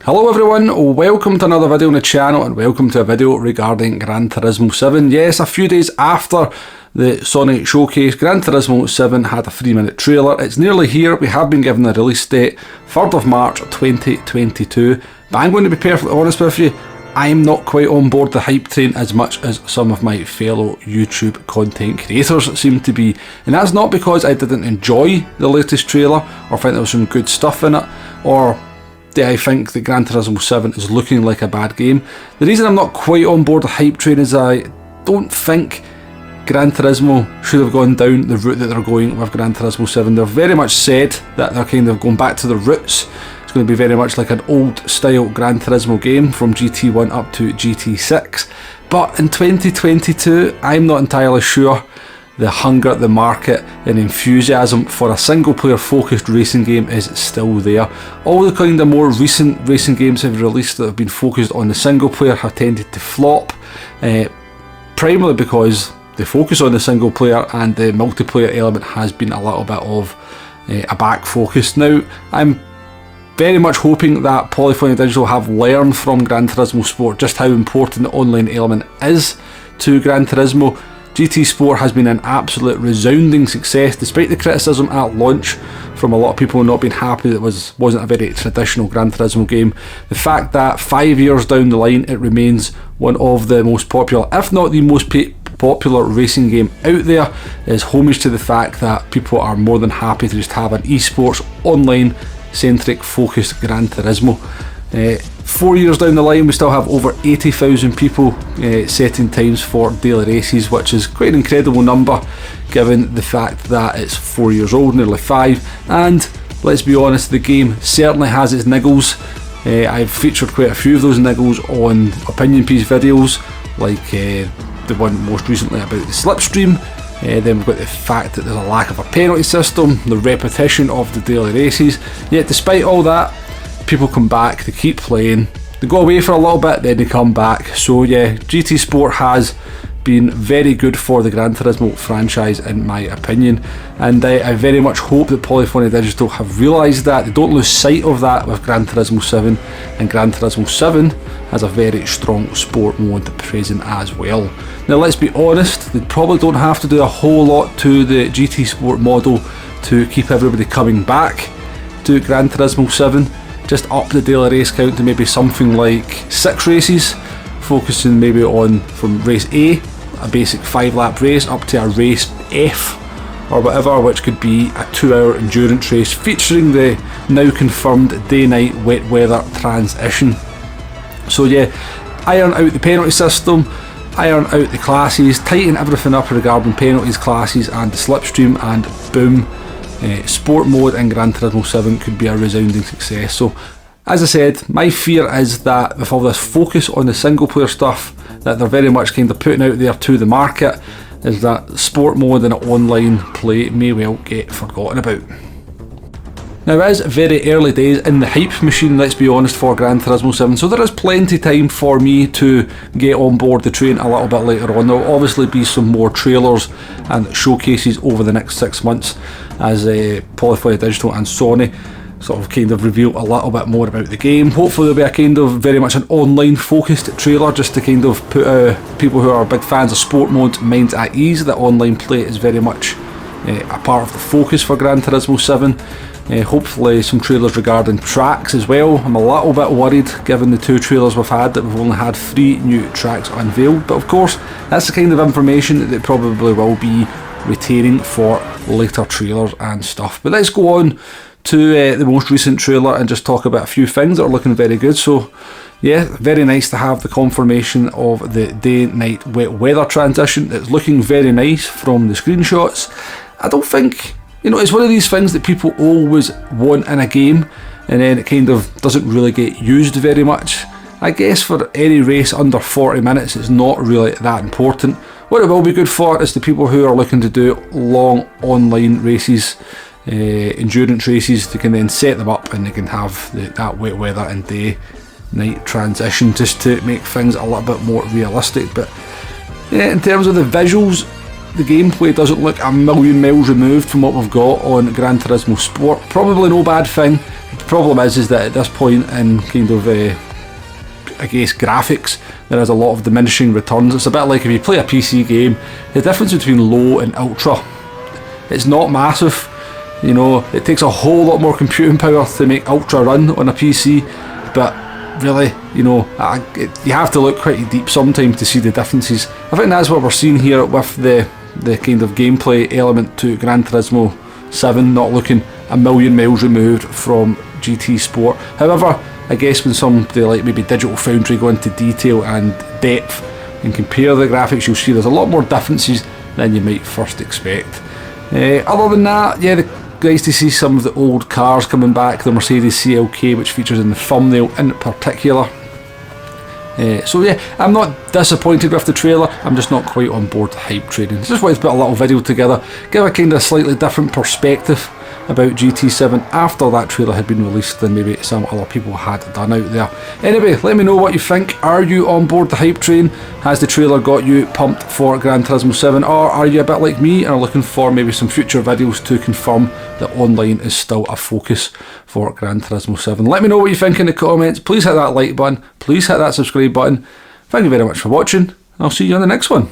Hello everyone, welcome to another video on the channel and welcome to a video regarding Gran Turismo 7. Yes, a few days after the Sony showcase, Gran Turismo 7 had a 3-minute trailer. It's nearly here, we have been given the release date, 3rd of March 2022, but I'm going to be perfectly honest with you, I'm not quite on board the hype train as much as some of my fellow YouTube content creators seem to be. And that's not because I didn't enjoy the latest trailer or think there was some good stuff in it, or I think that Gran Turismo 7 is looking like a bad game. The reason I'm not quite on board the hype train is I don't think Gran Turismo should have gone down the route that they're going with Gran Turismo 7. They've very much said that they're kind of going back to the roots. It's going to be very much like an old style Gran Turismo game from GT1 up to GT6. But in 2022, I'm not entirely sure the hunger, the market and enthusiasm for a single player focused racing game is still there. All the kind of more recent racing games have released that have been focused on the single player have tended to flop, primarily because they focus on the single player and the multiplayer element has been a little bit of a back focus. Now I'm very much hoping that Polyphony Digital have learned from Gran Turismo Sport just how important the online element is to Gran Turismo. GT Sport has been an absolute resounding success despite the criticism at launch from a lot of people not being happy that it wasn't a very traditional Gran Turismo game. The fact that 5 years down the line it remains one of the most popular, if not the most popular racing game out there, is homage to the fact that people are more than happy to just have an esports online centric focused Gran Turismo. 4 years down the line we still have over 80,000 people setting times for daily races, which is quite an incredible number given the fact that it's 4 years old, nearly 5, and let's be honest, the game certainly has its niggles. I've featured quite a few of those niggles on opinion piece videos, like the one most recently about the slipstream. Then we've got the fact that there's a lack of a penalty system, the repetition of the daily races, yet despite all that people come back, they keep playing, they go away for a little bit, then they come back. So yeah, GT Sport has been very good for the Gran Turismo franchise in my opinion, and I very much hope that Polyphony Digital have realised that. They don't lose sight of that with Gran Turismo 7, and Gran Turismo 7 has a very strong sport mode present as well. Now let's be honest, they probably don't have to do a whole lot to the GT Sport model to keep everybody coming back to Gran Turismo 7. Just up the daily race count to maybe something like 6 races, focusing maybe on from race A, a basic 5-lap race, up to a race F or whatever, which could be a 2-hour endurance race featuring the now confirmed day-night wet weather transition. So yeah, iron out the penalty system, iron out the classes, tighten everything up regarding penalties, classes and the slipstream, and boom, sport mode in Gran Turismo 7 could be a resounding success. So as I said, my fear is that with all this focus on the single player stuff that they're very much kind of putting out there to the market, is that sport mode and online play may well get forgotten about. Now it is very early days in the hype machine, let's be honest, for Gran Turismo 7, so there is plenty time for me to get on board the train a little bit later on. There will obviously be some more trailers and showcases over the next 6 months as Polyphony Digital and Sony sort of kind of reveal a little bit more about the game. Hopefully there'll be a kind of very much an online focused trailer just to kind of put people who are big fans of sport mode minds at ease that online play is very much a part of the focus for Gran Turismo 7. Hopefully some trailers regarding tracks as well. I'm a little bit worried given the 2 trailers we've had that we've only had 3 new tracks unveiled, but of course that's the kind of information that probably will be retaining for later trailers and stuff. But let's go on to the most recent trailer and just talk about a few things that are looking very good. So yeah, very nice to have the confirmation of the day-night wet weather transition. It's looking very nice from the screenshots. I don't think, you know, it's one of these things that people always want in a game and then it kind of doesn't really get used very much. I guess for any race under 40 minutes it's not really that important. What it will be good for is the people who are looking to do long online races, endurance races. They can then set them up and they can have that wet weather and day night transition just to make things a little bit more realistic. But yeah, in terms of the visuals, the gameplay doesn't look a million miles removed from what we've got on Gran Turismo Sport. Probably no bad thing. The problem is that at this point in kind of I guess graphics, there is a lot of diminishing returns. It's a bit like if you play a PC game, the difference between low and ultra, it's not massive. You know, it takes a whole lot more computing power to make ultra run on a PC, but really, you know, you have to look quite deep sometimes to see the differences. I think that's what we're seeing here with the kind of gameplay element to Gran Turismo 7 not looking a million miles removed from GT Sport. However, I guess when somebody like maybe Digital Foundry go into detail and depth and compare the graphics, you'll see there's a lot more differences than you might first expect. Other than that, yeah, nice to see some of the old cars coming back, the Mercedes CLK, which features in the thumbnail in particular. So yeah, I'm not disappointed with the trailer, I'm just not quite on board the hype train. Just wanted to put a little video together, give a kind of slightly different perspective about GT7 after that trailer had been released than maybe some other people had done out there. Anyway, let me know what you think. Are you on board the hype train? Has the trailer got you pumped for Gran Turismo 7, or are you a bit like me and are looking for maybe some future videos to confirm that online is still a focus for Gran Turismo 7? Let me know what you think in the comments. Please hit that like button, please hit that subscribe button. Thank you very much for watching, and I'll see you on the next one.